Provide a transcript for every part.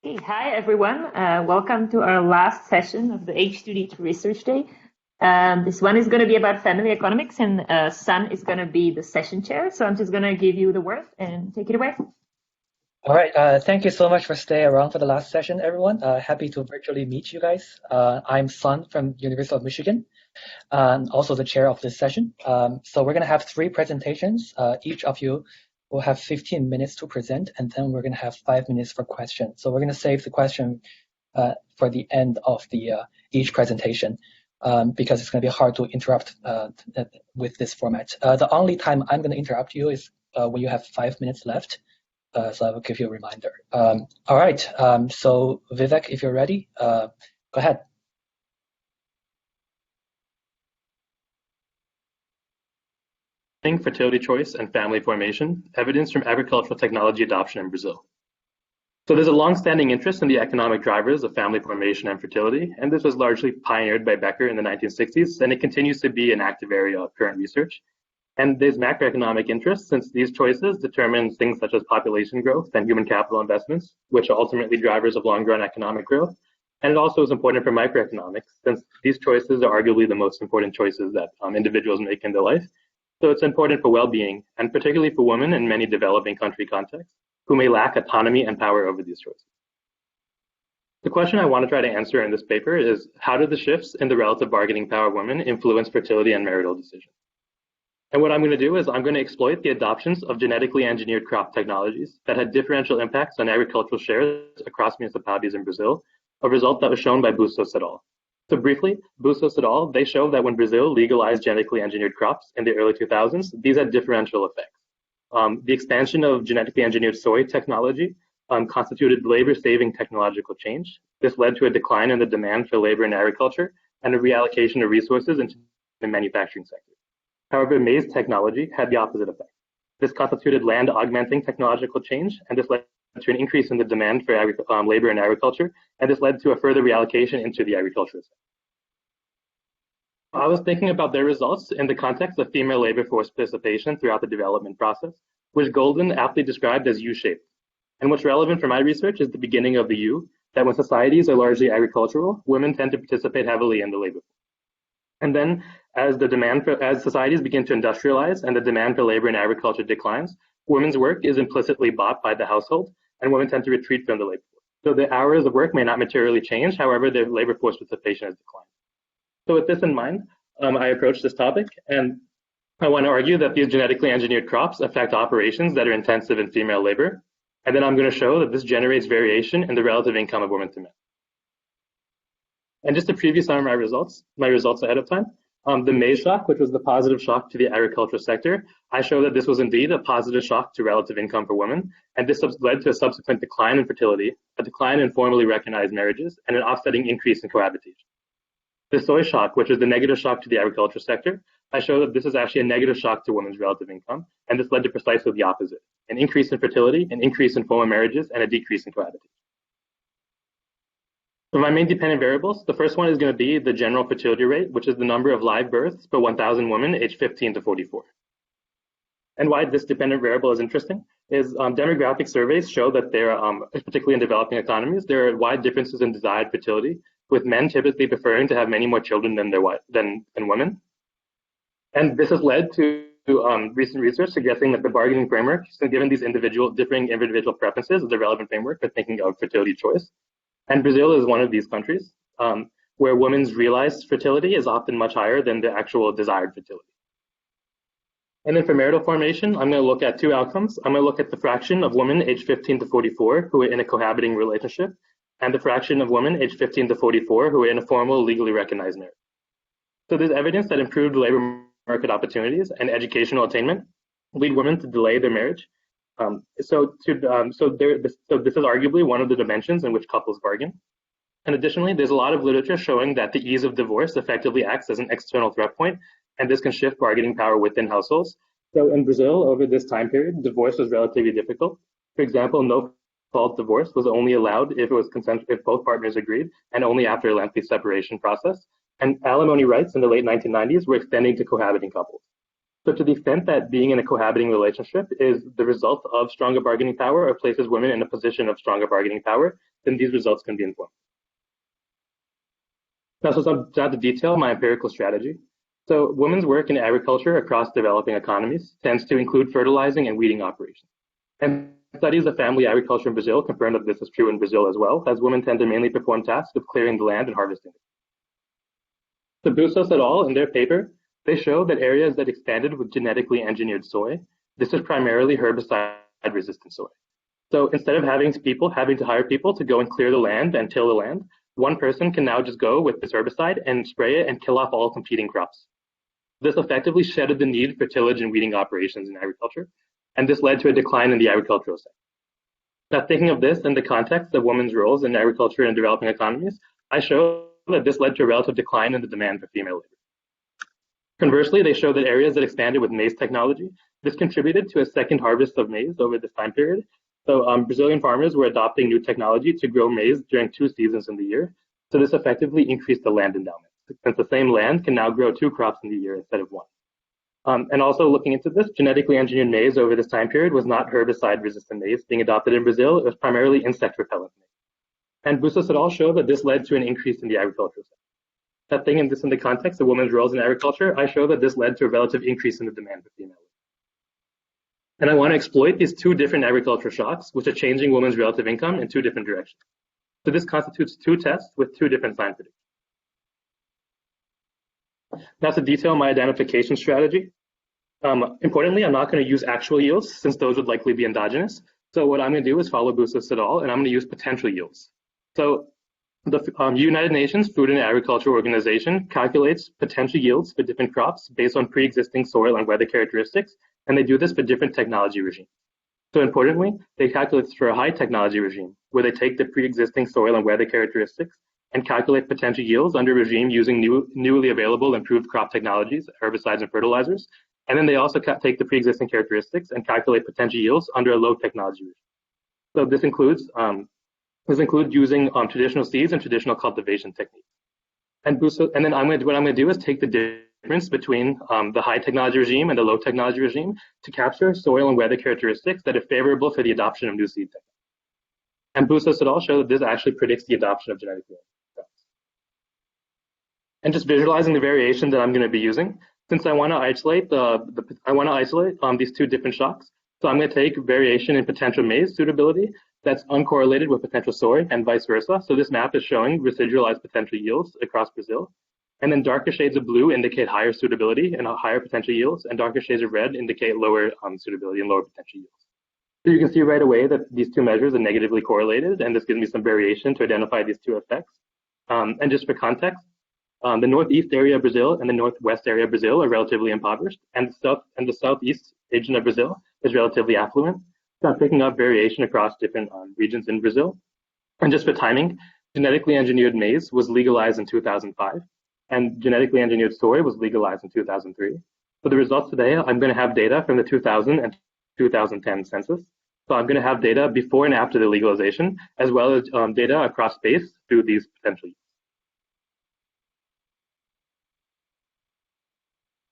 Okay, hi everyone. Welcome to our last session of the H2D2 Research Day. This one is going to be about family economics, and Sun is going to be the session chair. So I'm just going to give you the word and take it away. All right. Thank you so much for staying around for the last session, everyone. Happy to virtually meet you guys. I'm Sun from University of Michigan, also the chair of this session. So we're going to have three presentations. Each of you will have 15 minutes to present, and then we're going to have 5 minutes for questions. So we're going to save the question for the end of the each presentation because it's going to be hard to interrupt with this format. The only time I'm going to interrupt you is when you have 5 minutes left. So I will give you a reminder. All right. So Vivek, if you're ready, go ahead. Fertility choice and family formation, evidence from agricultural technology adoption in Brazil. So there's a long-standing interest in the economic drivers of family formation and fertility, and this was largely pioneered by Becker in the 1960s, and it continues to be an active area of current research. And there's macroeconomic interest since these choices determine things such as population growth and human capital investments, which are ultimately drivers of long-run economic growth. And it also is important for microeconomics since these choices are arguably the most important choices that individuals make in their life. So it's important for well-being, and particularly for women in many developing country contexts who may lack autonomy and power over these choices. The question I want to try to answer in this paper is, how do the shifts in the relative bargaining power of women influence fertility and marital decisions? And what I'm going to do is I'm going to exploit the adoptions of genetically engineered crop technologies that had differential impacts on agricultural shares across municipalities in Brazil, a result that was shown by Bustos et al. So briefly, Bustos et al., they show that when Brazil legalized genetically engineered crops in the early 2000s, these had differential effects. The expansion of genetically engineered soy technology constituted labor-saving technological change. This led to a decline in the demand for labor in agriculture and a reallocation of resources into the manufacturing sector. However, maize technology had the opposite effect. This constituted land-augmenting technological change, and this led to an increase in the demand for labor in agriculture, and this led to a further reallocation into the agricultural sector. I was thinking about their results in the context of female labor force participation throughout the development process, which Golden aptly described as U-shaped. And what's relevant for my research is the beginning of the U, that when societies are largely agricultural, women tend to participate heavily in the labor force. And then as societies begin to industrialize and the demand for labor in agriculture declines, women's work is implicitly bought by the household, and women tend to retreat from the labor force. So the hours of work may not materially change, however, their labor force participation has declined. So with this in mind, I approached this topic, and I want to argue that these genetically engineered crops affect operations that are intensive in female labor, and then I'm going to show that this generates variation in the relative income of women to men. And just to preview some of my results ahead of time, the maize shock, which was the positive shock to the agricultural sector, I show that this was indeed a positive shock to relative income for women, and this led to a subsequent decline in fertility, a decline in formally recognized marriages, and an offsetting increase in cohabitation. The soy shock, which is the negative shock to the agricultural sector, I show that this is actually a negative shock to women's relative income, and this led to precisely the opposite, an increase in fertility, an increase in formal marriages, and a decrease in cohabitation. For my main dependent variables, the first one is going to be the general fertility rate, which is the number of live births per 1,000 women aged 15 to 44. And why this dependent variable is interesting is demographic surveys show that there are, particularly in developing economies, there are wide differences in desired fertility, with men typically preferring to have many more children than women. And this has led to recent research suggesting that the bargaining framework, so given these differing individual preferences, is a relevant framework for thinking of fertility choice. And Brazil is one of these countries where women's realized fertility is often much higher than the actual desired fertility. And then for marital formation, I'm going to look at two outcomes. I'm going to look at the fraction of women aged 15 to 44 who are in a cohabiting relationship, and the fraction of women aged 15 to 44 who are in a formal, legally recognized marriage. So there's evidence that improved labor market opportunities and educational attainment lead women to delay their marriage. So this is arguably one of the dimensions in which couples bargain. And additionally, there's a lot of literature showing that the ease of divorce effectively acts as an external threat point, and this can shift bargaining power within households. So in Brazil, over this time period, divorce was relatively difficult. For example, no fault divorce was only allowed if it was if both partners agreed, and only after a lengthy separation process. And alimony rights in the late 1990s were extending to cohabiting couples. So to the extent that being in a cohabiting relationship is the result of stronger bargaining power or places women in a position of stronger bargaining power, then these results can be informed. Now, so some to detail my empirical strategy. So women's work in agriculture across developing economies tends to include fertilizing and weeding operations. And studies of family agriculture in Brazil confirm that this is true in Brazil as well, as women tend to mainly perform tasks of clearing the land and harvesting it. So Bustos et al. In their paper, they show that areas that expanded with genetically engineered soy, this is primarily herbicide-resistant soy. So instead of having to hire people to go and clear the land and till the land, one person can now just go with this herbicide and spray it and kill off all competing crops. This effectively shedded the need for tillage and weeding operations in agriculture, and this led to a decline in the agricultural sector. Now, thinking of this in the context of women's roles in agriculture and developing economies, I show that this led to a relative decline in the demand for female labor. Conversely, they show that areas that expanded with maize technology, this contributed to a second harvest of maize over this time period. So Brazilian farmers were adopting new technology to grow maize during 2 seasons in the year. So this effectively increased the land endowment, since the same land can now grow 2 crops in the year instead of 1. And also looking into this, genetically engineered maize over this time period was not herbicide-resistant maize being adopted in Brazil. It was primarily insect-repellent maize. And Bustos et al. Show that this led to an increase in the agricultural sector. That thing in the context of women's roles in agriculture, I show that this led to a relative increase in the demand for female labor. And I want to exploit these 2 different agricultural shocks, which are changing women's relative income in 2 different directions. So this constitutes 2 tests with 2 different sign predictors. Now to detail my identification strategy. Importantly, I'm not going to use actual yields since those would likely be endogenous. So what I'm going to do is follow Bustos et al. And I'm going to use potential yields. So the United Nations Food and Agriculture Organization calculates potential yields for different crops based on pre-existing soil and weather characteristics, and they do this for different technology regimes. So importantly, they calculate this for a high technology regime, where they take the pre-existing soil and weather characteristics and calculate potential yields under a regime using newly available improved crop technologies, herbicides and fertilizers. And then they also take the pre-existing characteristics and calculate potential yields under a low technology regime. So this includes using traditional seeds and traditional cultivation techniques. And then what I'm going to do is take the difference between the high technology regime and the low technology regime to capture soil and weather characteristics that are favorable for the adoption of new seed techniques. And Bustos et al. Show that this actually predicts the adoption of genetically engineered crops. And just visualizing the variation that I'm going to be using, since I want to isolate these 2 different shocks. So I'm going to take variation in potential maize suitability that's uncorrelated with potential soy and vice versa. So this map is showing residualized potential yields across Brazil. And then darker shades of blue indicate higher suitability and higher potential yields, and darker shades of red indicate lower suitability and lower potential yields. So you can see right away that these 2 measures are negatively correlated, and this gives me some variation to identify these 2 effects. And just for context, the northeast area of Brazil and the northwest area of Brazil are relatively impoverished, and the southeast region of Brazil is relatively affluent. So I'm picking up variation across different regions in Brazil. And just for timing, genetically engineered maize was legalized in 2005, and genetically engineered soy was legalized in 2003. For the results today, I'm going to have data from the 2000 and 2010 census. So I'm going to have data before and after the legalization, as well as data across space through these potential use.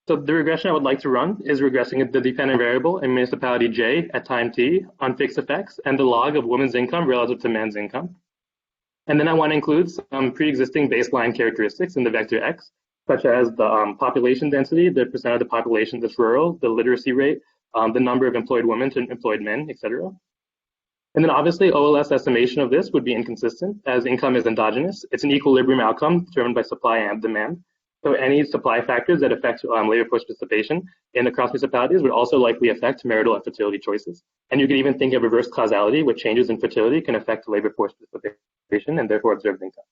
So the regression I would like to run is regressing the dependent variable in municipality J at time t on fixed effects and the log of women's income relative to men's income. And then I want to include some pre-existing baseline characteristics in the vector x, such as the population density, the percent of the population that's rural, the literacy rate, the number of employed women to employed men, etc. And then obviously OLS estimation of this would be inconsistent as income is endogenous. It's an equilibrium outcome determined by supply and demand. So any supply factors that affect labor force participation in across municipalities would also likely affect marital and fertility choices. And you can even think of reverse causality, where changes in fertility can affect labor force participation and therefore observed income.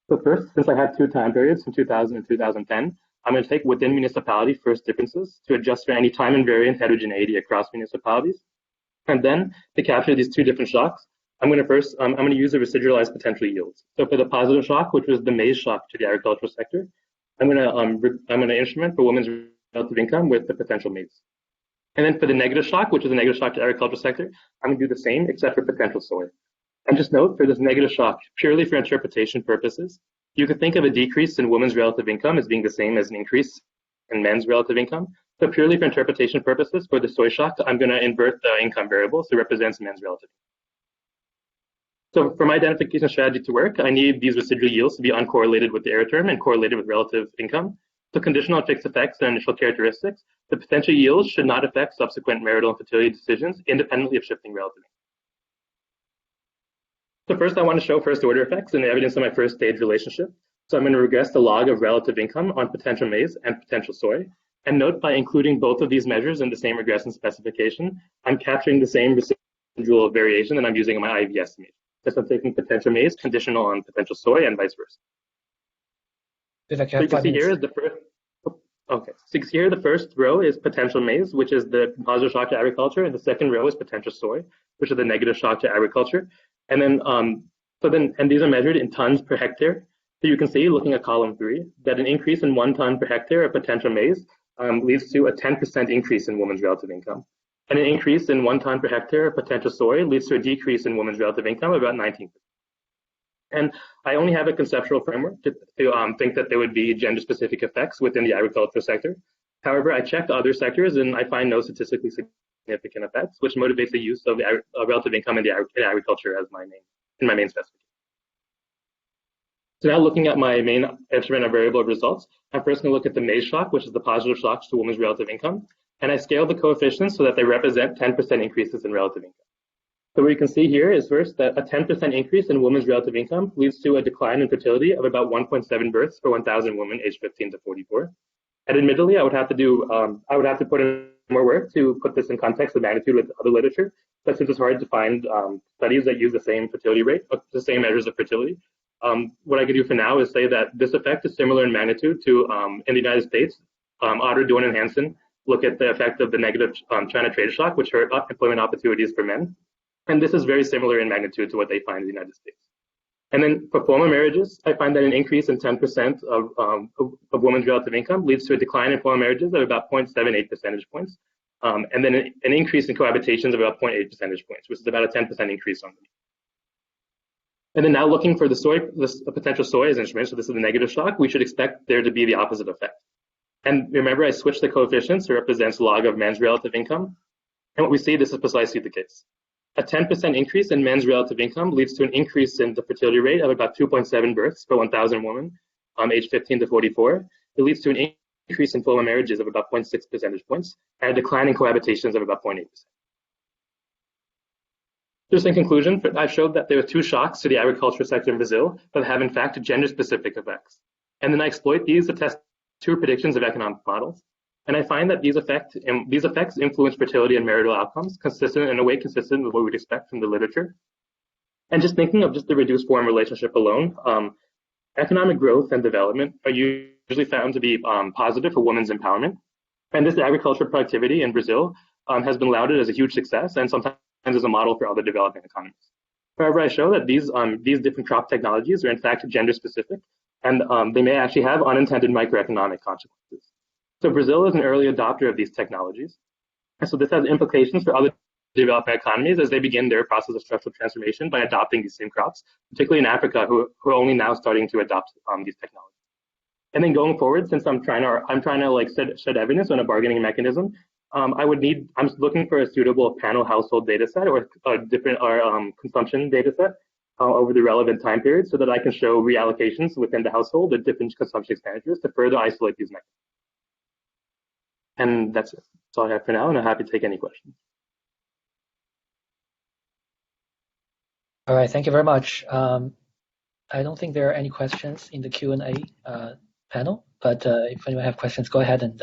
So first, since I have 2 time periods from 2000 and 2010, I'm going to take within municipality first differences to adjust for any time invariant heterogeneity across municipalities. And then to capture these 2 different shocks, I'm going to use the residualized potential yields. So for the positive shock, which was the maize shock to the agricultural sector, I'm going to instrument for women's relative income with the potential maize. And then for the negative shock, which is a negative shock to agricultural sector, I'm going to do the same except for potential soy. And just note, for this negative shock, purely for interpretation purposes, you could think of a decrease in women's relative income as being the same as an increase in men's relative income. So purely for interpretation purposes, for the soy shock, I'm going to invert the income variable, so it represents men's relative. So for my identification strategy to work, I need these residual yields to be uncorrelated with the error term and correlated with relative income. So conditional on fixed effects and initial characteristics, the potential yields should not affect subsequent marital and fertility decisions independently of shifting relative. So first, I want to show first order effects and the evidence of my first stage relationship. So I'm going to regress the log of relative income on potential maize and potential soy. And note, by including both of these measures in the same regression specification, I'm capturing the same residual variation that I'm using in my IV estimate. Just I'm taking potential maize conditional on potential soy and vice versa. Vivek, So you can see here is the first. Okay, so you can see here the first row is potential maize, which is the positive shock to agriculture, and the second row is potential soy, which is the negative shock to agriculture. And then, and these are measured in tons per hectare. So you can see, looking at column 3, that an increase in 1 ton per hectare of potential maize leads to a 10% increase in women's relative income. And an increase in 1 ton per hectare of potential soy leads to a decrease in women's relative income of about 19%. And I only have a conceptual framework to think that there would be gender-specific effects within the agricultural sector. However, I checked other sectors and I find no statistically significant effects, which motivates the use of relative income in agriculture as my main specification. So now looking at my main instrument of variable results, I'm first going to look at the maize shock, which is the positive shocks to women's relative income. And I scaled the coefficients so that they represent 10% increases in relative income. So what you can see here is first that a 10% increase in women's relative income leads to a decline in fertility of about 1.7 births per 1,000 women aged 15 to 44. And admittedly, I would have to put in more work to put this in context of magnitude with other literature. But since it's hard to find studies that use the same fertility rate, the same measures of fertility, what I can do for now is say that this effect is similar in magnitude to, in the United States, Otter, Dorn, and Hansen look at the effect of the negative China trade shock, which hurt employment opportunities for men. And this is very similar in magnitude to what they find in the United States. And then for formal marriages, I find that an increase in 10% of women's relative income leads to a decline in formal marriages of about 0.78 percentage points. And then an increase in cohabitations of about 0.8 percentage points, which is about a 10% increase on them. And then now looking for the potential soy as instrument, so this is the negative shock, we should expect there to be the opposite effect. And remember, I switched the coefficients, it represents log of men's relative income. And what we see, this is precisely the case. A 10% increase in men's relative income leads to an increase in the fertility rate of about 2.7 births per 1,000 women aged 15 to 44. It leads to an increase in formal marriages of about 0.6 percentage points and a decline in cohabitations of about 0.8%. Just in conclusion, I showed that there are 2 shocks to the agricultural sector in Brazil that have in fact gender-specific effects. And then I exploit these to test 2 predictions of economic models. And I find that these effects influence fertility and marital outcomes in a way consistent with what we'd expect from the literature. And just thinking of just the reduced form relationship alone, economic growth and development are usually found to be positive for women's empowerment. And this agricultural productivity in Brazil has been lauded as a huge success and sometimes as a model for other developing economies. However, I show that these different crop technologies are in fact gender specific, and they may actually have unintended microeconomic consequences. So Brazil is an early adopter of these technologies. And so this has implications for other developing economies as they begin their process of structural transformation by adopting these same crops, particularly in Africa, who are only now starting to adopt these technologies. And then going forward, since I'm trying to like shed evidence on a bargaining mechanism, I'm looking for a suitable panel household data set or consumption data set over the relevant time period so that I can show reallocations within the household of different consumption expenditures to further isolate these mechanisms. And that's it. That's all I have for now, and I'm happy to take any questions. All right, thank you very much. I don't think there are any questions in the Q&A panel, but if anyone have questions, go ahead and.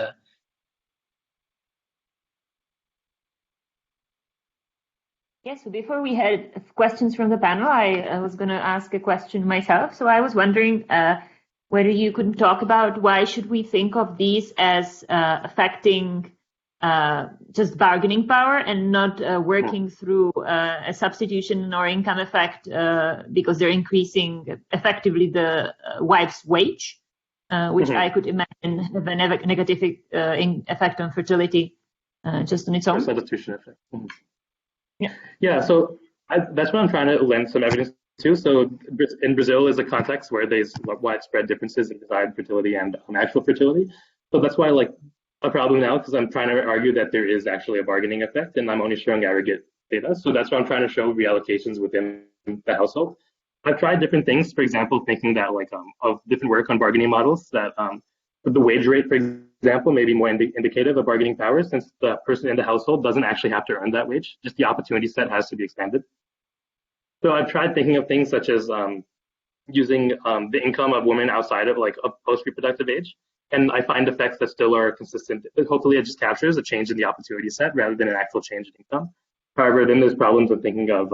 Yes, so before we had questions from the panel, I was going to ask a question myself. So I was wondering whether you could talk about why should we think of these as affecting just bargaining power and not working through a substitution or income effect because they're increasing effectively the wife's wage, which I could imagine have a negative effect on fertility just on its own. Substitution effect. Yeah. So that's what I'm trying to lend some evidence to. So in Brazil is a context where there's widespread differences in desired fertility and actual fertility. So that's why a problem now because I'm trying to argue that there is actually a bargaining effect, and I'm only showing aggregate data. So that's why I'm trying to show reallocations within the household. I've tried different things. For example, thinking that of different work on bargaining models that the wage rate, for example, may be more indicative of bargaining power since the person in the household doesn't actually have to earn that wage. Just the opportunity set has to be expanded. So I've tried thinking of things such as using the income of women outside of a post-reproductive age. And I find effects that still are consistent. Hopefully it just captures a change in the opportunity set rather than an actual change in income. However, then there's problems with thinking of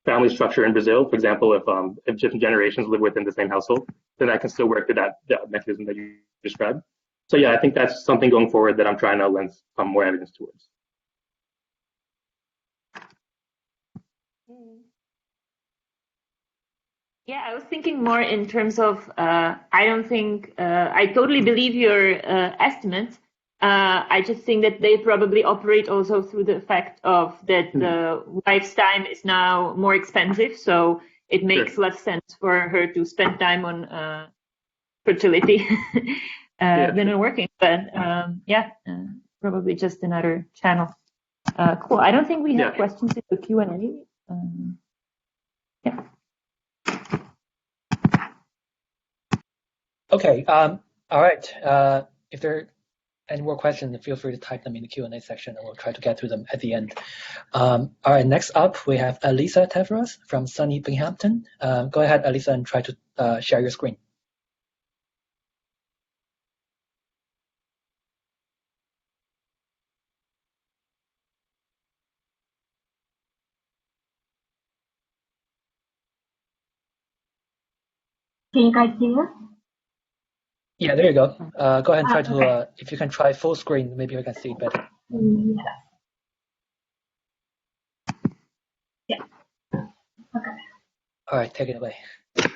family structure in Brazil. For example, if different generations live within the same household, then that can still work through that mechanism that you described. So yeah, I think that's something going forward that I'm trying to lend some more evidence towards. Yeah, I was thinking more in terms of, I don't think, I totally believe your estimates. I just think that they probably operate also through the fact of that the wife's time is now more expensive. So it makes less sense for her to spend time on fertility than on working. But probably just another channel. Cool. I don't think we have questions in the Q&A. Yeah. Okay. All right. If there are any more questions, feel free to type them in the Q&A section, and we'll try to get to them at the end. All right. Next up, we have Elisa Taveras from SUNY Binghamton. Go ahead, Elisa, and try to share your screen. Can you guys hear? Yeah, there you go. Go ahead and try to, if you can try full screen, maybe we can see it better. Yeah. Okay. All right, take it away. Okay.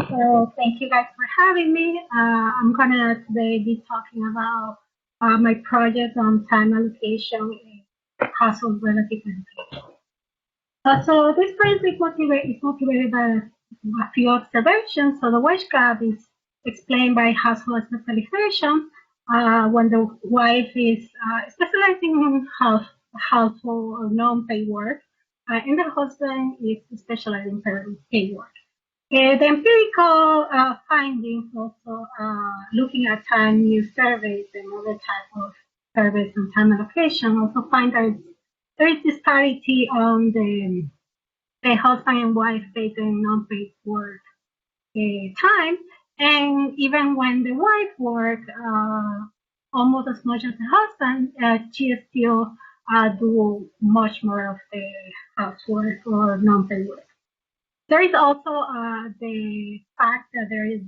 So thank you guys for having me. I'm gonna today be talking about my project on time allocation and household relative education. So this project is motivated by a few observations. So the wage gap is explained by household specialization when the wife is specializing in household or non-paid work, and the husband is specializing in paid work. The empirical findings also looking at time use surveys and other type of surveys on time allocation also find that there is disparity on the husband and wife paid and non-paid work time, and even when the wife works almost as much as the husband, she still do much more of the housework or non-paid work. There is also the fact that there is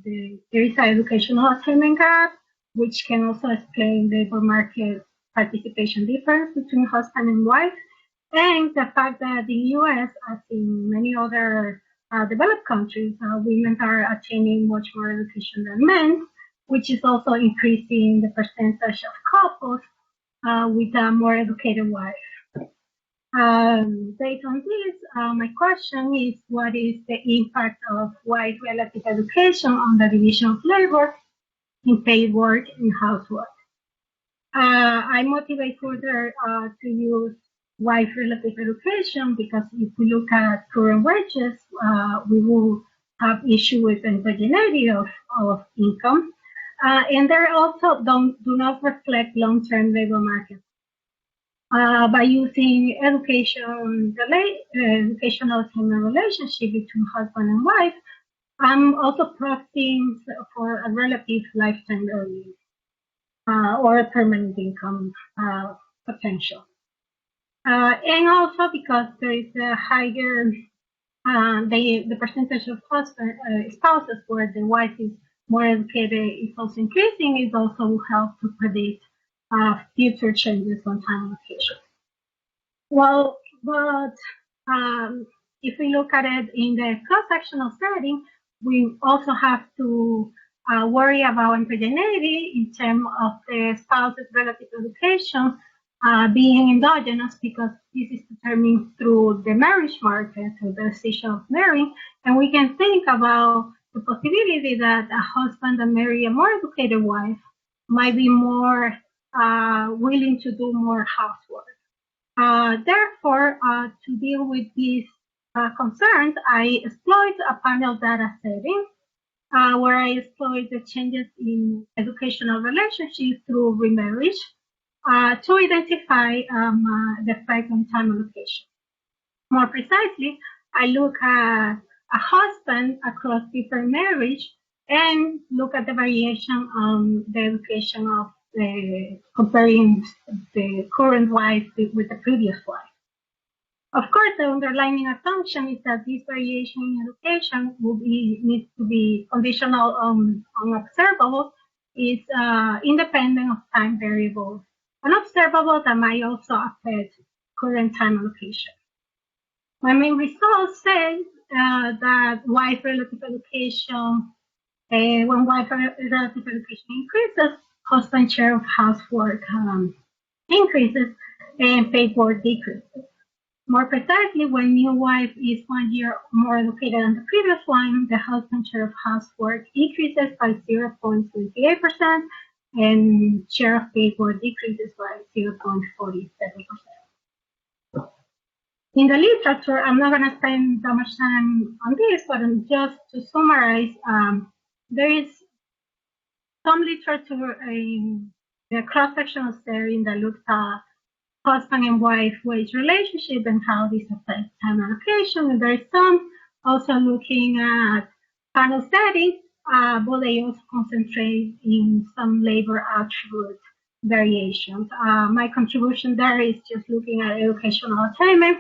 an educational attainment gap, which can also explain the labor market participation difference between husband and wife, and the fact that in the U.S., as in many other developed countries, women are attaining much more education than men, which is also increasing the percentage of couples with a more educated wife. Based on this, my question is, what is the impact of white relative education on the division of labor in paid work and housework? I motivate further to use white relative education because if we look at current wages, we will have issue with indigeneity of income, and they also do not reflect long-term labor market. By using educational attainment relationship between husband and wife, I'm also proxying for a relative lifetime earning or a permanent income potential. And also because there is a higher, the percentage of husband spouses where the wife is more educated is also increasing, it also helps to predict future changes on time allocation. Well, but if we look at it in the cross-sectional setting, we also have to worry about indigeneity in terms of the spouse's relative education being endogenous, because this is determined through the marriage market, through the decision of marrying, and we can think about the possibility that a husband that marry a more educated wife might be more willing to do more housework. Therefore, to deal with these concerns, I exploit a panel data setting where I exploit the changes in educational relationships through remarriage to identify the effect on time allocation. More precisely, I look at a husband across different marriage and look at the variation on the education of comparing the current wife with the previous wife. Of course, the underlying assumption is that this variation in education needs to be conditional on observable, is independent of time variables, unobservable that might also affect current time allocation. My main results say that wife relative allocation, when wife relative allocation increases, husband share of housework increases and paid work decreases. More precisely, when new wife is 1 year more allocated than the previous one, the husband share of housework increases by 0.28% and share of paid work decreases by 0.47%. In the literature, I'm not going to spend that much time on this, but just to summarize, there is some literature in the cross-sectional study that looks at husband and wife wage relationship and how this affects time allocation. And there is some also looking at panel studies, but they also concentrate in some labor attribute variations. My contribution there is just looking at educational attainment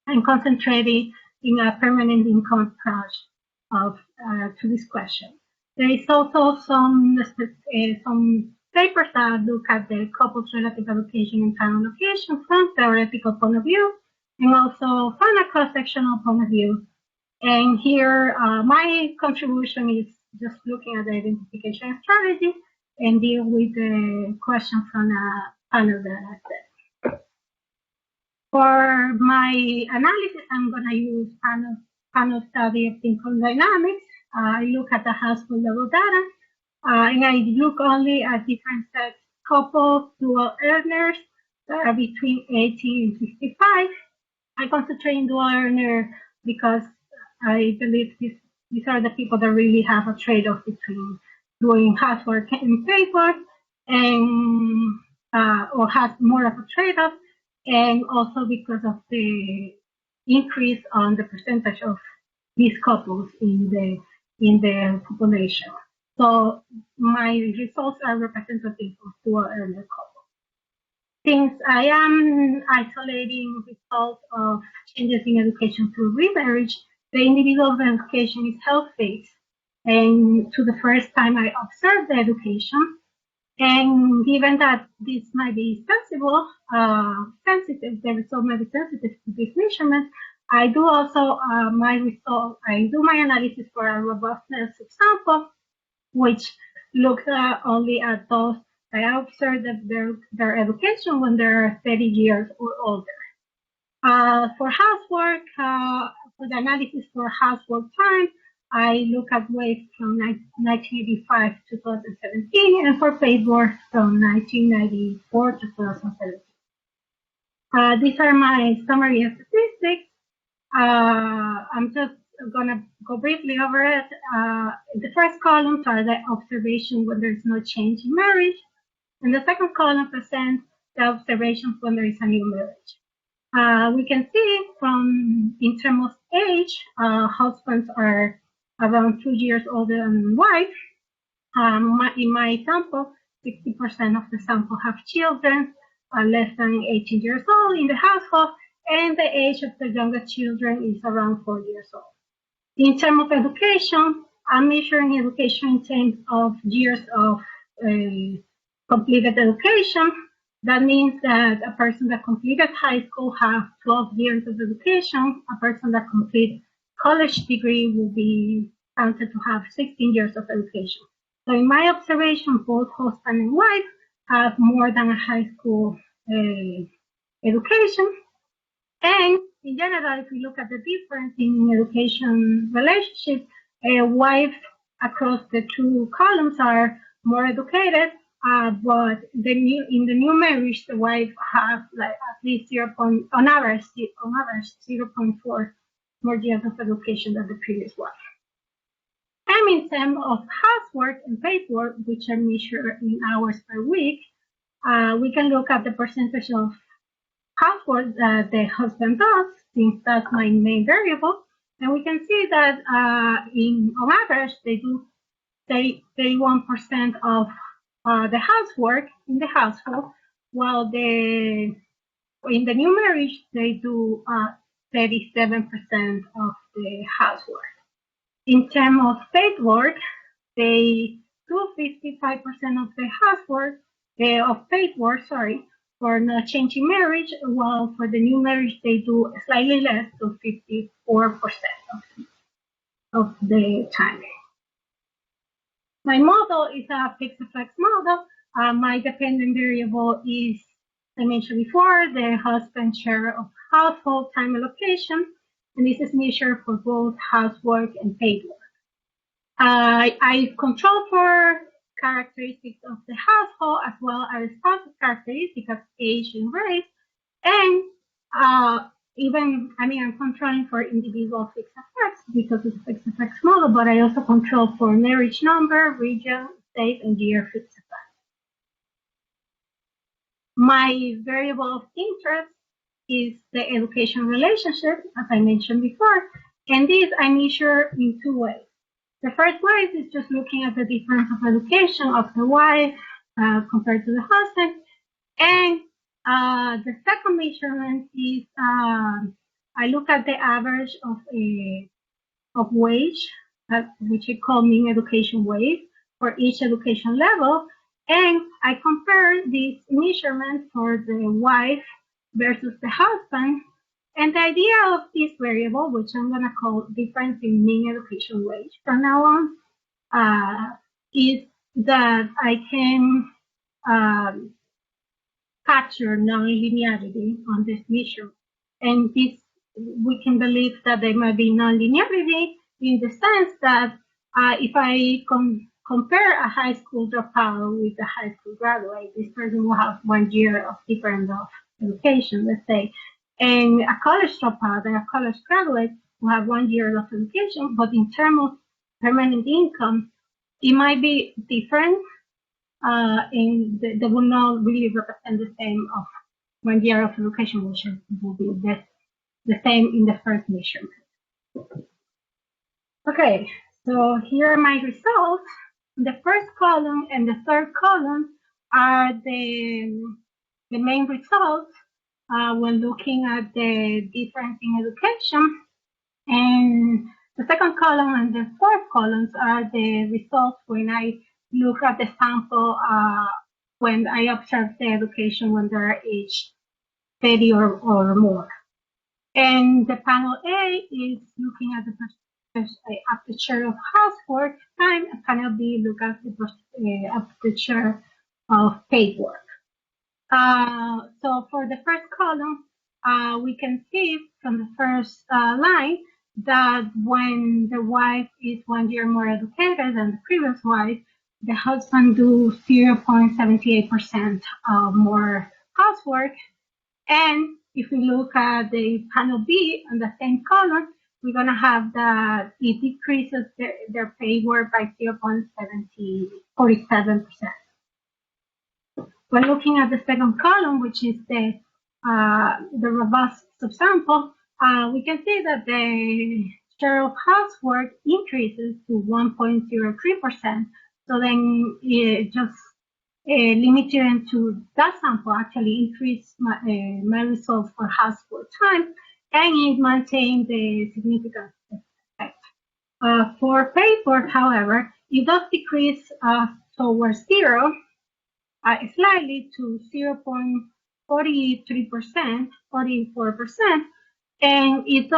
and concentrating in a permanent income approach to this question. There is also some papers that look at the couple's relative allocation and time allocation from theoretical point of view, and also from a cross-sectional point of view. And here, my contribution is just looking at the identification strategy and deal with the question from a panel data set. For my analysis, I'm going to use panel study of income dynamics. I look at the household level data, and I look only at different sex couples, dual earners that are between 18 and 65. I concentrate in dual earner because I believe these are the people that really have a trade-off between doing housework and paid work, and or has more of a trade-off, and also because of the increase on the percentage of these couples in the population. So my results are representative of dual earner couples. Since I am isolating results of changes in education through remarriage, the individual education is health-based. And to the first time I observed the education, and given that this might be sensitive, the result might be sensitive to this measurement, I do also my analysis for a robustness subsample, which looks only at those that I observed that their education when they're 30 years or older. For housework, for the analysis for housework time, I look at weight from 1985 to 2017, and for paid work from 1994 to 2017. These are my summary of statistics. I'm just going to go briefly over it. The first columns are the observation when there's no change in marriage, and the second column presents the observations when there is a new marriage. We can see from, in terms of age, husbands are around 2 years older than wife. In my sample, 60% of the sample have children less than 18 years old in the household, and the age of the youngest children is around 4 years old. In terms of education, I'm measuring education in terms of years of completed education. That means that a person that completed high school has 12 years of education. A person that completed college degree will be counted to have 16 years of education. So in my observation, both husband and wife have more than a high school education. And in general, if we look at the difference in education relationship, wife across the two columns are more educated, But in the new marriage, the wife has like at least on average 0.4 more years of education than the previous wife. And in terms of housework and paid work, which are measured in hours per week, we can look at the percentage of housework that the husband does, since that's my main variable. And we can see that on average, they do 31% of the housework in the household, while in the new marriage, they do 37% of the housework. In terms of paid work, they do 55% of the housework, of paid work, for not changing marriage, while for the new marriage, they do slightly less, to 54% of the time. My model is a fixed flex model. My dependent variable is, I mentioned before, the husband's share of household time allocation, and this is measured for both housework and paid work. I control for characteristics of the household as well as spousal characteristics of age and race, and I'm controlling for individual fixed effects because it's a fixed effects model, but I also control for marriage number, region, state, and year fixed effects. My variable of interest is the education relationship, as I mentioned before, and this I measure in two ways. The first way is just looking at the difference of education of the wife compared to the husband, and the second measurement is I look at the average of wage, which we call mean education wage, for each education level, and I compare this measurement for the wife versus the husband. And the idea of this variable, which I'm going to call difference in mean education wage from now on, is that I can capture nonlinearity on this measure. And this, we can believe that there might be nonlinearity in the sense that if I compare a high school dropout with a high school graduate, this person will have 1 year of difference of education, let's say. And a college dropout and a college graduate will have 1 year of education, but in terms of permanent income, it might be different, and they will not really represent the same of 1 year of education, which will be the same in the first measurement. Okay, so here are my results. The first column and the third column are the main results. When looking at the difference in education, and the second column and the fourth columns are the results when I look at the sample when I observe the education when they're age 30 or more. And the panel A is looking at the share of housework time, and panel B look at the share of paid work. So for the first column, we can see from the first line that when the wife is 1 year more educated than the previous wife, the husband do 0.78% more housework. And if we look at the panel B on the same column, we're going to have that it decreases their paid work by 0.47%. When looking at the second column, which is the robust subsample, we can see that the share of housework increases to 1.03%. So then just limiting to that sample actually increased my results for housework time, and it maintained the significant effect. For paid work, however, it does decrease towards zero, slightly to 0.43%, 44%, and it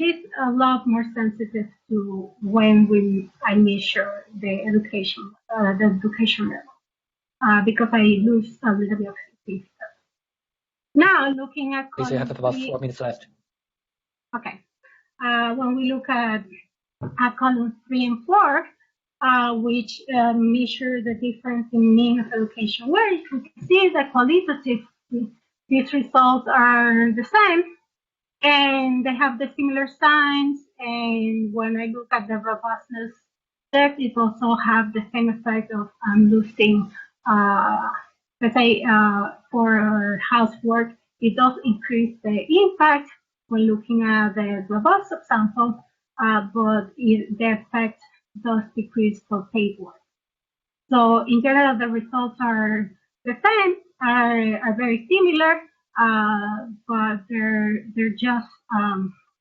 is a lot more sensitive to when I measure the education level, because I lose a little bit of significance. Now, looking at Lisa, you have about 4 minutes left. Okay. When we look at columns 3 and 4, which measure the difference in mean of education wage. We can see that qualitatively these results are the same, and they have the similar signs. And when I look at the robustness check, it also have the same effect of losing, let's say, for housework, it does increase the impact when looking at the robust example, but the effect does decrease for paid work. So in general, the results are the same, are very similar, but they're just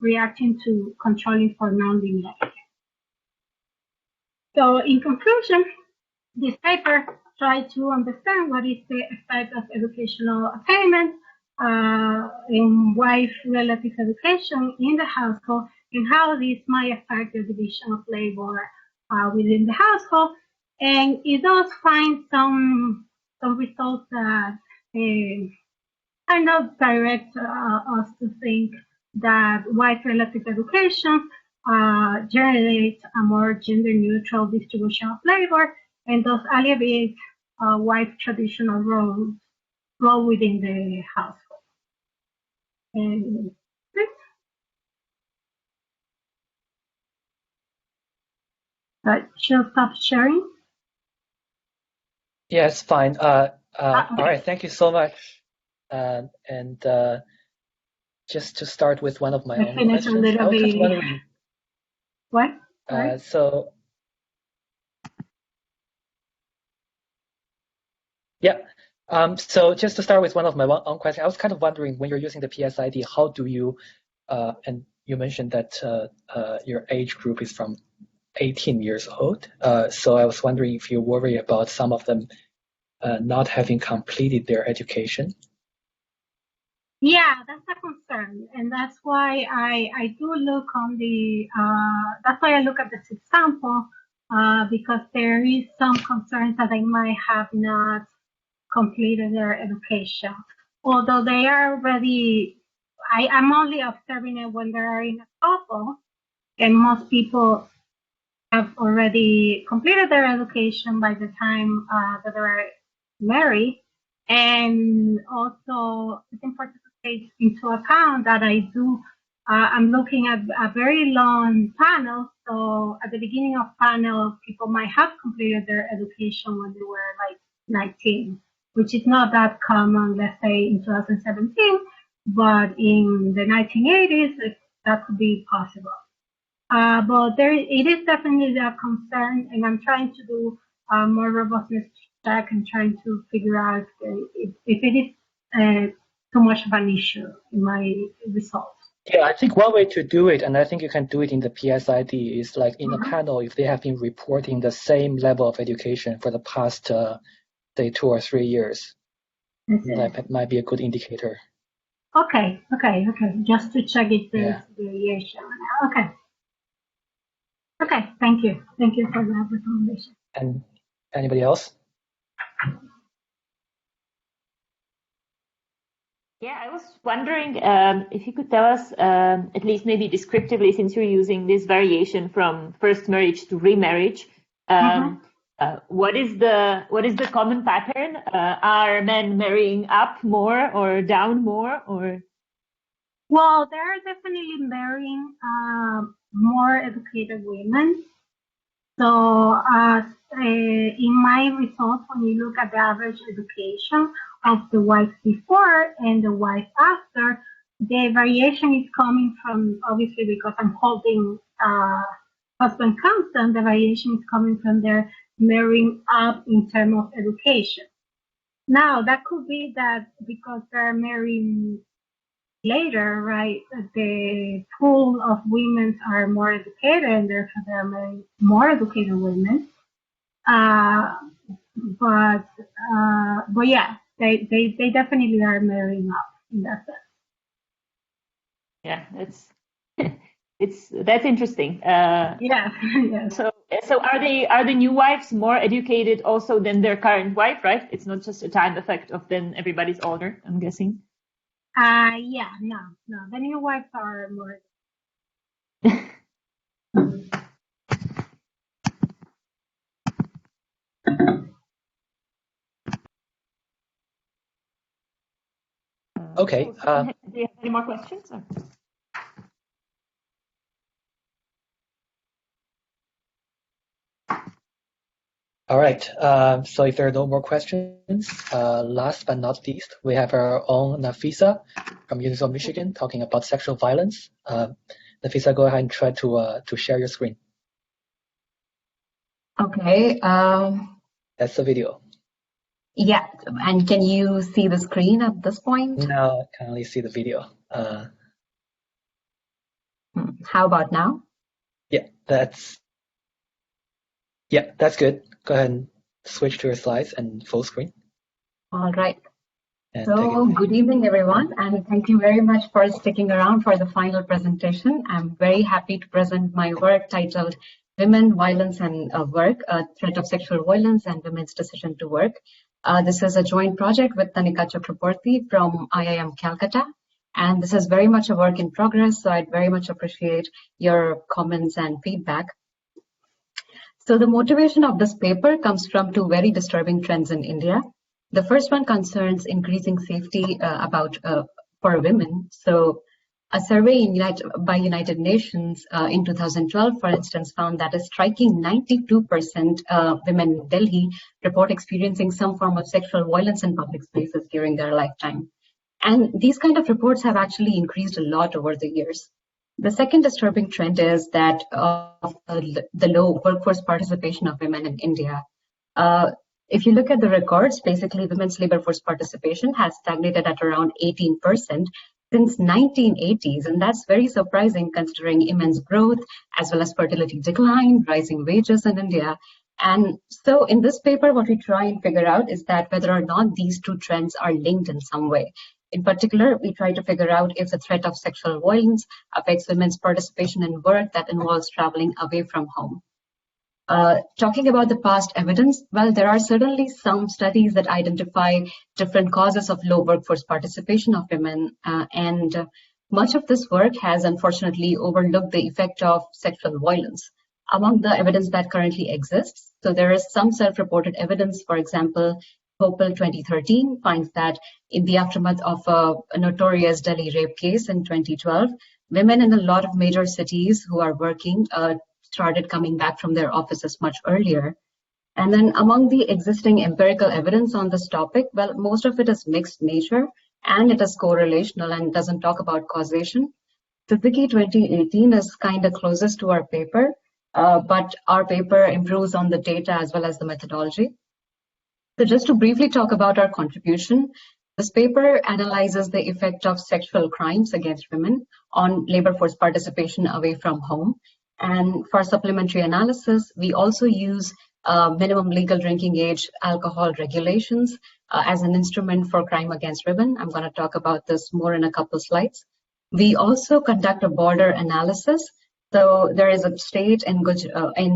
reacting to controlling for non-linear. So in conclusion, this paper tried to understand what is the effect of educational attainment in wife relative education in the household, and how this might affect the division of labor within the household. And it does find some results that kind of direct us to think that wife relative education generates a more gender neutral distribution of labor, and thus alleviate wife traditional role within the household. And she'll stop sharing. Yes, fine. Okay. All right, thank you so much. And just to start with one of my own Finish questions, a little I was just bit. wondering. What? So, yeah. So just to start with one of my own questions, I was kind of wondering, when you're using the PSID, how do you, and you mentioned that your age group is from 18 years old. So I was wondering if you worry about some of them not having completed their education. Yeah, that's a concern, and that's why I do look on the. That's why I look at this example, because there is some concerns that they might have not completed their education, although they are already. I'm only observing it when they are in a couple, and most people have already completed their education by the time that they are married. And also, it's important to take into account that I'm looking at a very long panel. So at the beginning of panel, people might have completed their education when they were like 19, which is not that common, let's say in 2017, but in the 1980s, that could be possible. But it is definitely a concern, and I'm trying to do more robustness check and trying to figure out if it is too much of an issue in my results. Yeah, I think one way to do it, and I think you can do it in the PSID, is like in the panel, if they have been reporting the same level of education for the past, say, 2 or 3 years. That might be a good indicator. Okay. Just to check if there's variation. Okay, thank you. Thank you for that recommendation. And anybody else? Yeah, I was wondering if you could tell us, at least maybe descriptively, since you're using this variation from first marriage to remarriage, what is the common pattern? Are men marrying up more or down more, or? Well, there are definitely marrying more educated women. So in my results, when you look at the average education of the wife before and the wife after, the variation is coming from, obviously because I'm holding husband constant, the variation is coming from their marrying up in terms of education. Now, that could be that because they're marrying later, right, the pool of women are more educated, and therefore there are more educated women. But yeah, they definitely are marrying up in that sense. Yeah, that's interesting. Yeah. So are the new wives more educated also than their current wife, right? It's not just a time effect of then everybody's older, I'm guessing. Yeah, no. The new wives are more. Okay. Do you have any more questions? Or? All right. So if there are no more questions, last but not least, we have our own Nafisa from University of Michigan talking about sexual violence. Nafisa, go ahead and try to share your screen. Okay. That's the video. Yeah, and can you see the screen at this point? No, I can only see the video. How about now? Yeah, that's good. Go ahead and switch to your slides and full screen. All right. And so good evening, everyone, and thank you very much for sticking around for the final presentation. I'm very happy to present my work titled Women, Violence and Work, a Threat of Sexual Violence and Women's Decision to Work. This is a joint project with Tanika Chakraborty from IIM Calcutta. And this is very much a work in progress, so I'd very much appreciate your comments and feedback. So the motivation of this paper comes from two very disturbing trends in India. The first one concerns increasing safety for women. So a survey by United Nations in 2012, for instance, found that a striking 92% women in Delhi report experiencing some form of sexual violence in public spaces during their lifetime. And these kind of reports have actually increased a lot over the years. The second disturbing trend is that of the low workforce participation of women in India. If you look at the records, basically women's labor force participation has stagnated at around 18% since 1980s, and that's very surprising considering immense growth as well as fertility decline, rising wages in India. And so in this paper, what we try and figure out is that whether or not these two trends are linked in some way. In particular, we try to figure out if the threat of sexual violence affects women's participation in work that involves traveling away from home. Talking about the past evidence, well, there are certainly some studies that identify different causes of low workforce participation of women, and much of this work has unfortunately overlooked the effect of sexual violence among the evidence that currently exists. So there is some self-reported evidence. For example, Hopel 2013 finds that in the aftermath of a notorious Delhi rape case in 2012, women in a lot of major cities who are working started coming back from their offices much earlier. And then among the existing empirical evidence on this topic, well, most of it is mixed nature and it is correlational and doesn't talk about causation. Suzuki 2018 is kind of closest to our paper, but our paper improves on the data as well as the methodology. So just to briefly talk about our contribution, this paper analyzes the effect of sexual crimes against women on labor force participation away from home. And for supplementary analysis, we also use minimum legal drinking age alcohol regulations as an instrument for crime against women. I'm going to talk about this more in a couple slides. We also conduct a border analysis. So there is a state in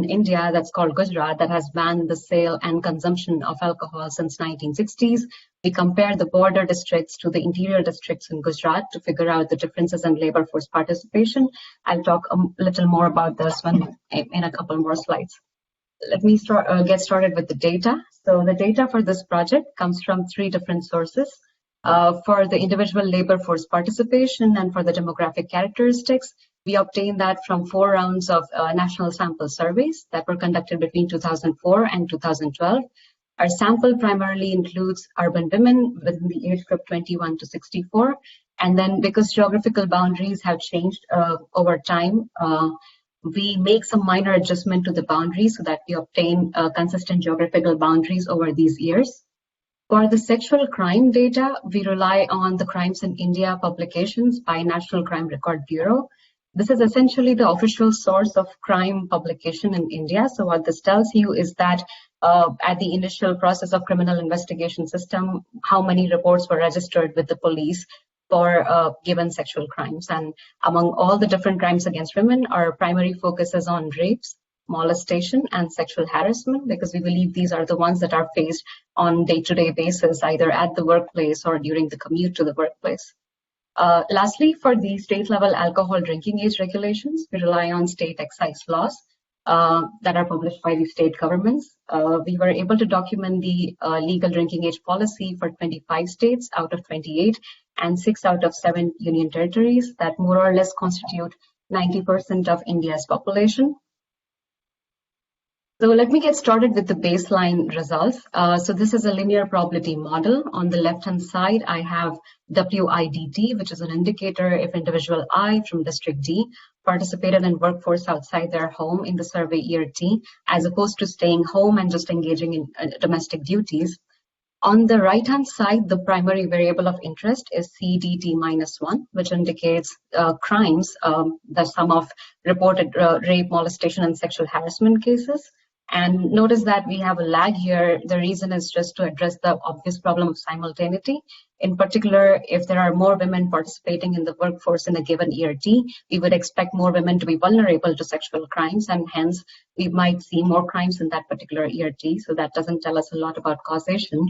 India that's called Gujarat that has banned the sale and consumption of alcohol since 1960s. We compare the border districts to the interior districts in Gujarat to figure out the differences in labor force participation. I'll talk a little more about this one in a couple more slides. Let me get started with the data. So the data for this project comes from three different sources. For the individual labor force participation and for the demographic characteristics, we obtained that from 4 rounds of national sample surveys that were conducted between 2004 and 2012. Our sample primarily includes urban women within the age group 21 to 64. And then because geographical boundaries have changed over time, we make some minor adjustment to the boundaries so that we obtain consistent geographical boundaries over these years. For the sexual crime data, we rely on the Crimes in India publications by National Crime Record Bureau. This is essentially the official source of crime publication in India. So what this tells you is that at the initial process of criminal investigation system, how many reports were registered with the police for given sexual crimes. And among all the different crimes against women, our primary focus is on rapes, molestation, and sexual harassment, because we believe these are the ones that are faced on day-to-day basis, either at the workplace or during the commute to the workplace. Lastly, for the state-level alcohol drinking age regulations, we rely on state excise laws that are published by the state governments. We were able to document the legal drinking age policy for 25 states out of 28, and 6 out of 7 union territories that more or less constitute 90% of India's population. So let me get started with the baseline results. So this is a linear probability model. On the left-hand side, I have WIDT, which is an indicator if individual I from district D participated in workforce outside their home in the survey year T, as opposed to staying home and just engaging in domestic duties. On the right-hand side, the primary variable of interest is CDT-1, which indicates crimes, the sum of reported rape, molestation, and sexual harassment cases. And notice that we have a lag here. The reason is just to address the obvious problem of simultaneity. In particular, if there are more women participating in the workforce in a given year T, we would expect more women to be vulnerable to sexual crimes, and hence we might see more crimes in that particular year T. So that doesn't tell us a lot about causation.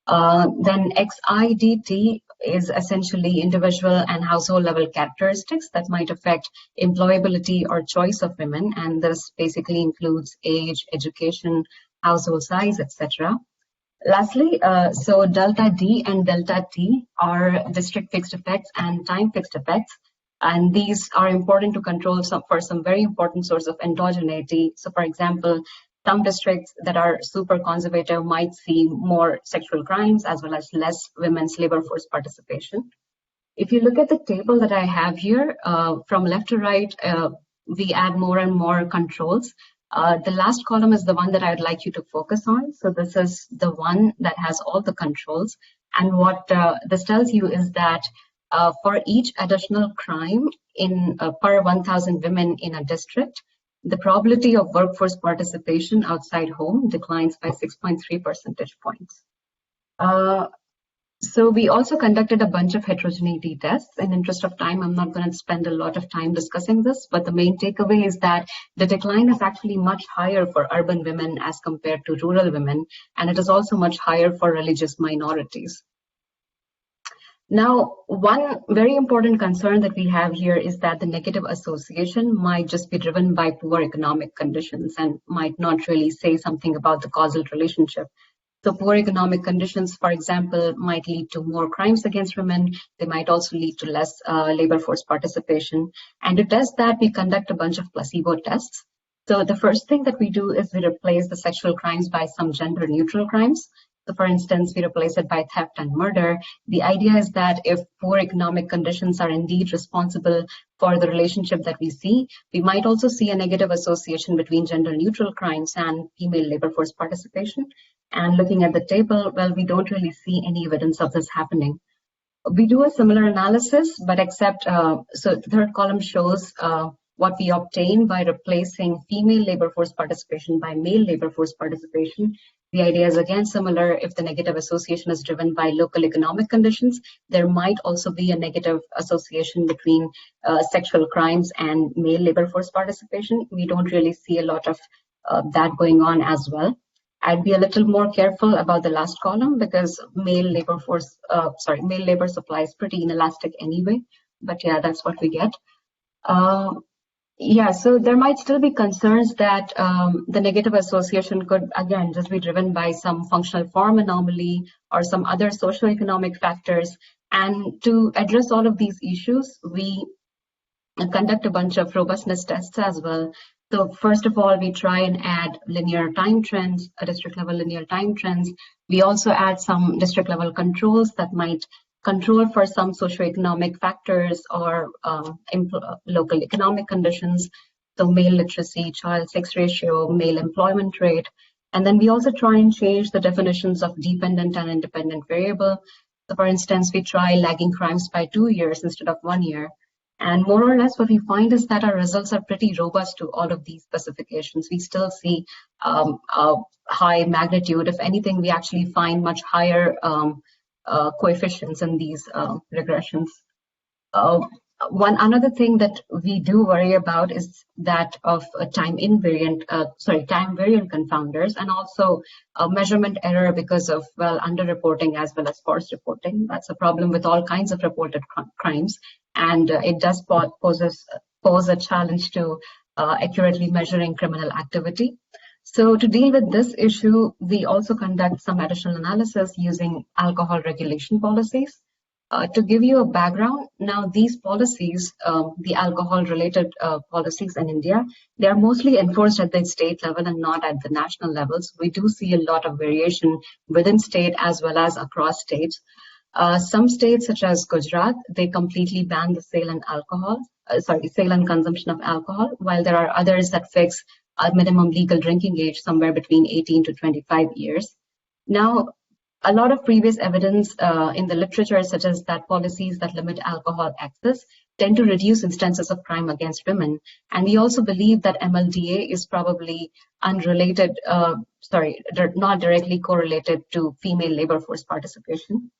Then XIDT is essentially individual and household level characteristics that might affect employability or choice of women, and this basically includes age, education, household size, etc. Lastly, so delta D and delta T are district fixed effects and time fixed effects, and these are important to control for some very important source of endogeneity. So for example, some districts that are super conservative might see more sexual crimes as well as less women's labor force participation. If you look at the table that I have here, from left to right, we add more and more controls. The last column is the one that I'd like you to focus on. So this is the one that has all the controls. And what this tells you is that for each additional crime in per 1,000 women in a district, the probability of workforce participation outside home declines by 6.3 percentage points. So we also conducted a bunch of heterogeneity tests. In interest of time, I'm not going to spend a lot of time discussing this, but the main takeaway is that the decline is actually much higher for urban women as compared to rural women, and it is also much higher for religious minorities. Now, one very important concern that we have here is that the negative association might just be driven by poor economic conditions and might not really say something about the causal relationship. So poor economic conditions, for example, might lead to more crimes against women. They might also lead to less labor force participation. And to test that, we conduct a bunch of placebo tests. So the first thing that we do is we replace the sexual crimes by some gender neutral crimes. So for instance, we replace it by theft and murder. The idea is that if poor economic conditions are indeed responsible for the relationship that we see, we might also see a negative association between gender neutral crimes and female labor force participation. And looking at the table, well, we don't really see any evidence of this happening. We do a similar analysis, but except, so the third column shows what we obtain by replacing female labor force participation by male labor force participation. The idea is again similar. If the negative association is driven by local economic conditions, there might also be a negative association between sexual crimes and male labor force participation. We don't really see a lot of that going on as well. I'd be a little more careful about the last column because male labor supply is pretty inelastic anyway. But yeah, that's what we get. Yeah, so there might still be concerns that the negative association could, again, just be driven by some functional form anomaly or some other socioeconomic factors. And to address all of these issues, we conduct a bunch of robustness tests as well. So first of all, we try and add linear time trends, district level linear time trends. We also add some district level controls that might control for some socioeconomic factors or local economic conditions, so male literacy, child sex ratio, male employment rate. And then we also try and change the definitions of dependent and independent variable. So for instance, we try lagging crimes by 2 years instead of 1 year. And more or less what we find is that our results are pretty robust to all of these specifications. We still see a high magnitude. If anything, we actually find much higher coefficients in these regressions. Another thing that we do worry about is that of time variant confounders, and also measurement error because of, well, underreporting as well as forced reporting. That's a problem with all kinds of reported crimes, and it does pose a challenge to accurately measuring criminal activity. So to deal with this issue, we also conduct some additional analysis using alcohol regulation policies. To give you a background, now these policies, the alcohol-related policies in India, they are mostly enforced at the state level and not at the national levels. We do see a lot of variation within state as well as across states. Some states, such as Gujarat, they completely ban the sale and consumption of alcohol, while there are others that fix a minimum legal drinking age somewhere between 18 to 25 years. Now, a lot of previous evidence in the literature suggests that policies that limit alcohol access tend to reduce instances of crime against women. And we also believe that MLDA is probably unrelated, not directly correlated to female labor force participation.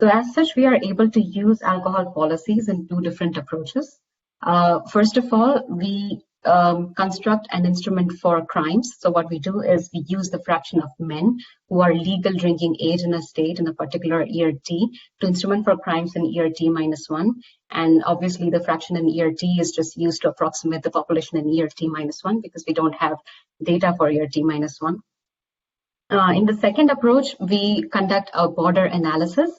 So as such, we are able to use alcohol policies in two different approaches. First of all, we construct an instrument for crimes. So what we do is we use the fraction of men who are legal drinking age in a state in a particular year T to instrument for crimes in year T -1. And obviously the fraction in year T is just used to approximate the population in year T -1 because we don't have data for year T -1. In the second approach, we conduct a border analysis.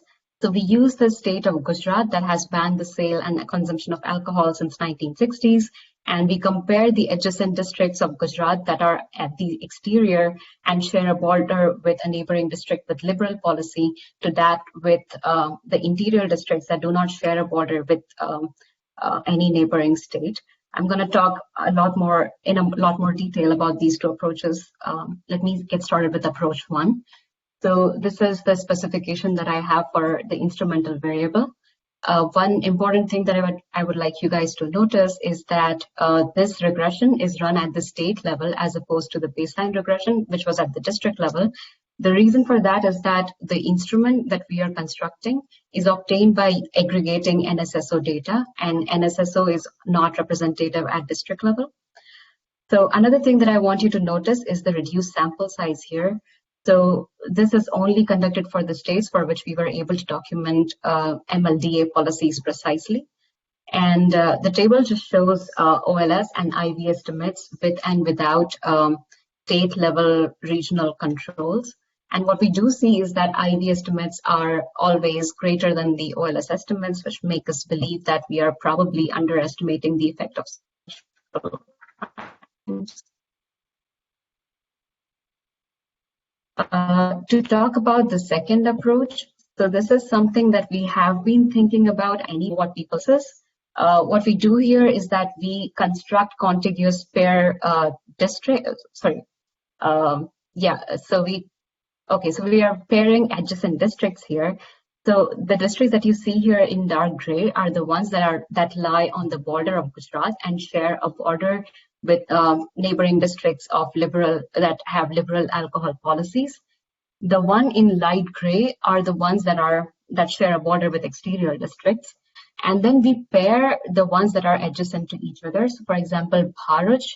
So we use the state of Gujarat that has banned the sale and consumption of alcohol since 1960s, and we compare the adjacent districts of Gujarat that are at the exterior and share a border with a neighboring district with liberal policy to that with the interior districts that do not share a border with any neighboring state. I'm going to talk in a lot more detail about these two approaches. Let me get started with approach one. So this is the specification that I have for the instrumental variable. One important thing that I would like you guys to notice is that this regression is run at the state level as opposed to the baseline regression, which was at the district level. The reason for that is that the instrument that we are constructing is obtained by aggregating NSSO data, and NSSO is not representative at district level. So another thing that I want you to notice is the reduced sample size here. So this is only conducted for the states for which we were able to document MLDA policies precisely. And the table just shows OLS and IV estimates with and without state level regional controls. And what we do see is that IV estimates are always greater than the OLS estimates, which make us believe that we are probably underestimating the effect of to talk about the second approach, so this is something that we have been thinking about. I need what people says. What we do here is that we construct contiguous pair district. So we are pairing adjacent districts here. So the districts that you see here in dark gray are the ones that lie on the border of Gujarat and share a border with neighboring districts of that have liberal alcohol policies. The one in light gray are the ones that share a border with exterior districts. And then we pair the ones that are adjacent to each other. So for example, Bharuch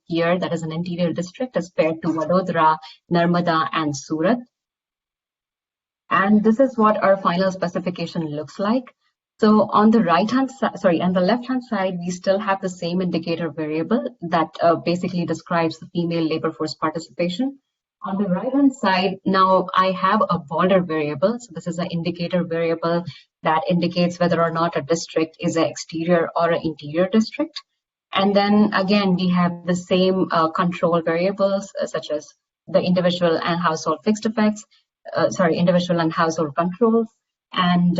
here, that is an interior district, is paired to Vadodara, Narmada, and Surat. And this is what our final specification looks like. So on the on the left-hand side, we still have the same indicator variable that basically describes the female labor force participation. On the right-hand side, now I have a border variable. So this is an indicator variable that indicates whether or not a district is an exterior or an interior district. And then again, we have the same control variables such as the individual and household fixed effects, individual and household controls. And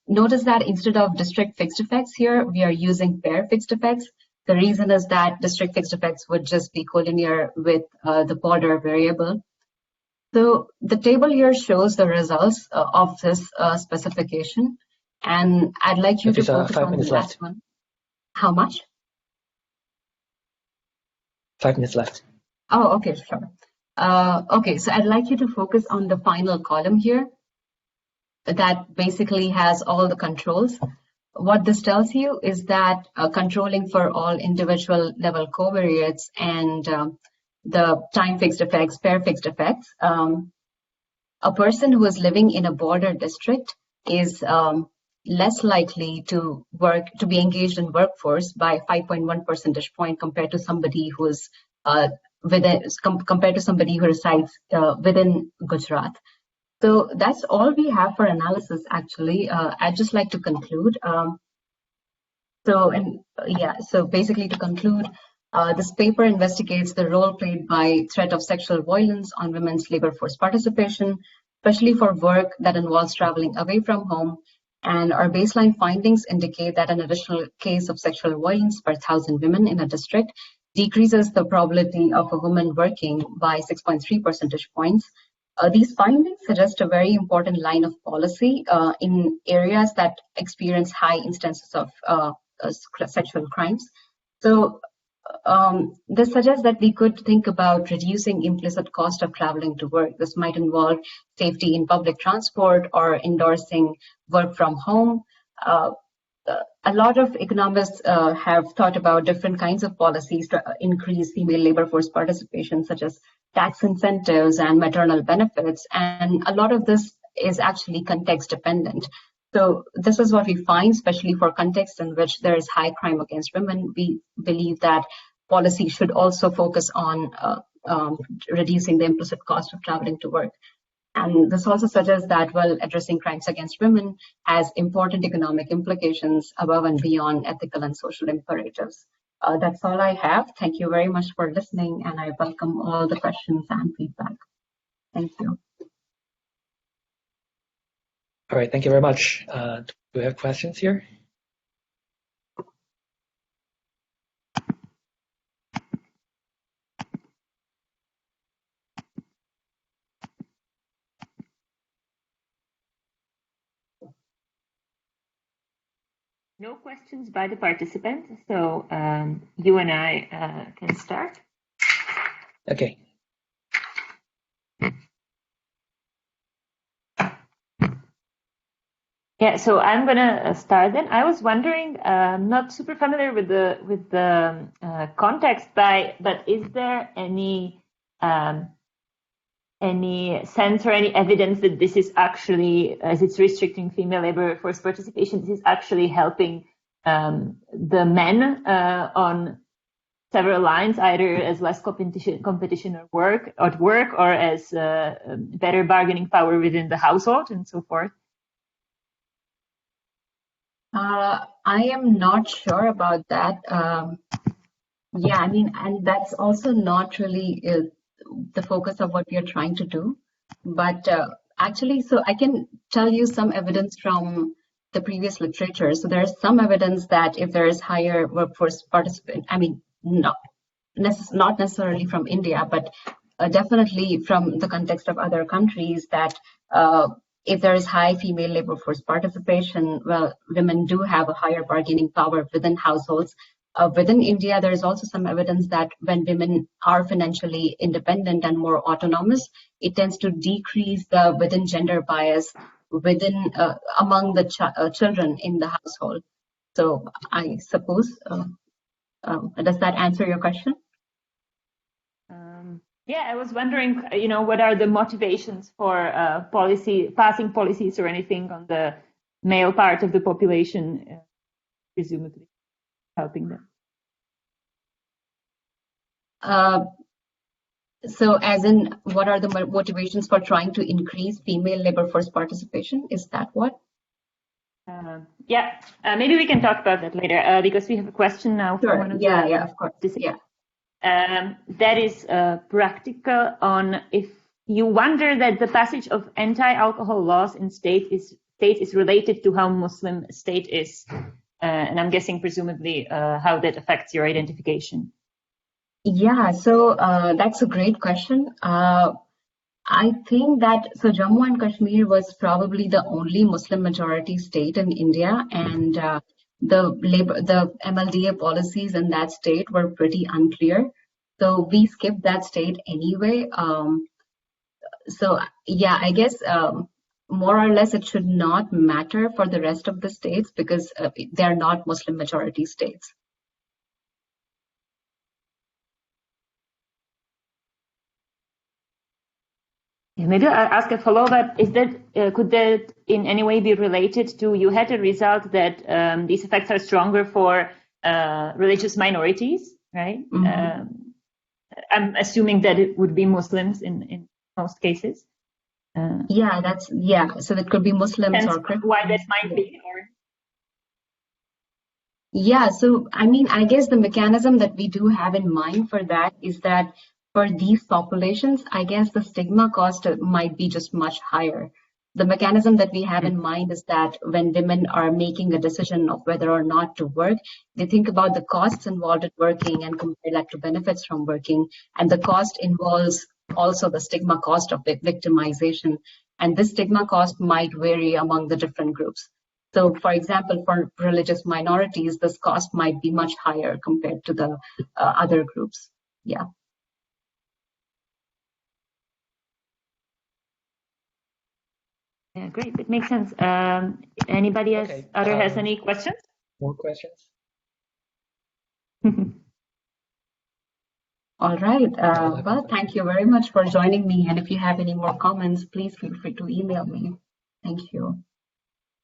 notice that instead of district fixed effects here, we are using pair fixed effects. The reason is that district fixed effects would just be collinear with the border variable. So the table here shows the results of this specification. And I'd like you to focus on the last one. How much? 5 minutes left. Oh, okay, sure. Okay, so I'd like you to focus on the final column here that basically has all the controls. What this tells you is that controlling for all individual level covariates and the time fixed effects, pair fixed effects, a person who is living in a border district is less likely to be engaged in workforce by 5.1 percentage point compared to somebody who is compared to somebody who resides within Gujarat. So that's all we have for analysis, actually. I'd just like to conclude. So basically to conclude, this paper investigates the role played by threat of sexual violence on women's labor force participation, especially for work that involves traveling away from home. And our baseline findings indicate that an additional case of sexual violence per 1,000 women in a district decreases the probability of a woman working by 6.3 percentage points. These findings suggest a very important line of policy in areas that experience high instances of sexual crimes. So this suggests that we could think about reducing implicit cost of traveling to work. This might involve safety in public transport or endorsing work from home. A lot of economists have thought about different kinds of policies to increase female labor force participation, such as tax incentives and maternal benefits. And a lot of this is actually context dependent. So this is what we find, especially for contexts in which there is high crime against women. We believe that policy should also focus on reducing the implicit cost of traveling to work. And this also suggests that while addressing crimes against women has important economic implications above and beyond ethical and social imperatives. That's all I have. Thank you very much for listening, and I welcome all the questions and feedback. Thank you. All right, thank you very much. Do we have questions here? No questions by the participants, so you and I can start. Okay. Yeah, so I'm gonna start then. I was wondering, not super familiar with the context, but is there any sense or any evidence that this is actually, as it's restricting female labor force participation, this is actually helping the men on several lines, either as less competition at work, or as better bargaining power within the household and so forth? I am not sure about that. Yeah, I mean, and that's also not really the focus of what we are trying to do. But actually, so I can tell you some evidence from the previous literature. So there's some evidence that if there is higher workforce participation, I mean, not necessarily from India, but definitely from the context of other countries, that if there is high female labor force participation, well, women do have a higher bargaining power within households. Within India, there is also some evidence that when women are financially independent and more autonomous, it tends to decrease the within gender bias within among the children in the household. So I suppose, does that answer your question? Yeah, I was wondering, what are the motivations for passing policies or anything on the male part of the population, presumably helping them. So as in, what are the motivations for trying to increase female labor force participation? Is that what? Yeah, maybe we can talk about that later, because we have a question now. Sure. From one of yeah, of course. Yeah. That is practical on if you wonder that the passage of anti-alcohol laws in states is related to how Muslim a state is, and I'm guessing presumably how that affects your identification. Yeah, so that's a great question. I think that Jammu and Kashmir was probably the only Muslim majority state in India, and the MLDA policies in that state were pretty unclear. So we skipped that state anyway. So yeah, I guess more or less it should not matter for the rest of the states because they're not Muslim majority states. Yeah, maybe I'll ask a follow-up. Could that in any way be related to, you had a result that these effects are stronger for religious minorities, right? I'm assuming that it would be Muslims in most cases. So that could be Muslims or Christians. Why this might be, or? Yeah, so I mean, I guess the mechanism that we do have in mind for that is that for these populations, I guess the stigma cost might be just much higher. The mechanism that we have in mind is that when women are making a decision of whether or not to work, they think about the costs involved in working and compare that to benefits from working. And the cost involves also the stigma cost of victimization. And this stigma cost might vary among the different groups. So, for example, for religious minorities, this cost might be much higher compared to the other groups. Yeah. Yeah, great. It makes sense. Anybody else has any questions? More questions? All right. Well, thank you very much for joining me. And if you have any more comments, please feel free to email me. Thank you.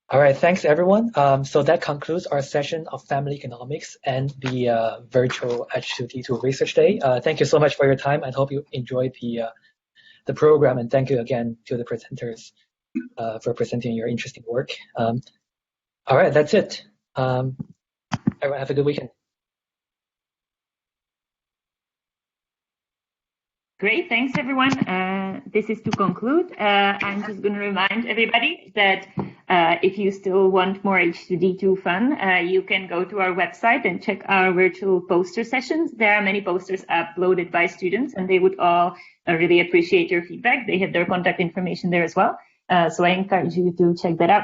All right, thanks everyone. So that concludes our session of Family Economics and the virtual H2D2 Research Day. Thank you so much for your time. I hope you enjoyed the program, and thank you again to the presenters for presenting your interesting work. All right, that's it. Everyone have a good weekend. Great, thanks everyone. This is to conclude. I'm just going to remind everybody that if you still want more H2D2 fun, you can go to our website and check our virtual poster sessions. There are many posters uploaded by students, and they would all really appreciate your feedback. They have their contact information there as well. So I encourage you to check that out.